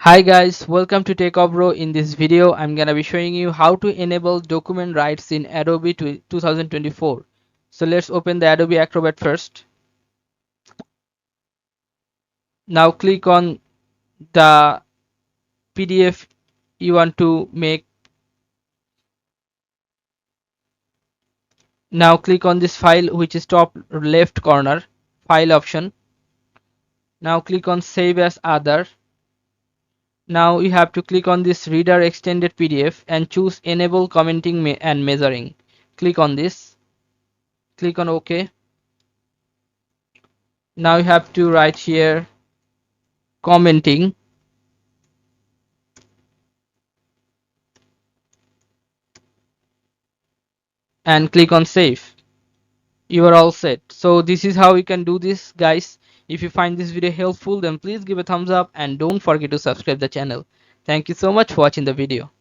Hi guys, welcome to Techavro. In this video, I'm gonna be showing you how to enable document rights in Adobe 2024. So let's open the Adobe Acrobat first. Now click on the PDF you want to make. Now click on this file which is top left corner, file option. Now click on save as other. Now you have to click on this reader extended PDF and choose enable commenting and measuring. Click on this. Click on OK. Now you have to write here commenting and click on save. You are all set. So this is how you can do this, guys. If you find this video helpful, then please give a thumbs up and don't forget to subscribe the channel. Thank you so much for watching the video.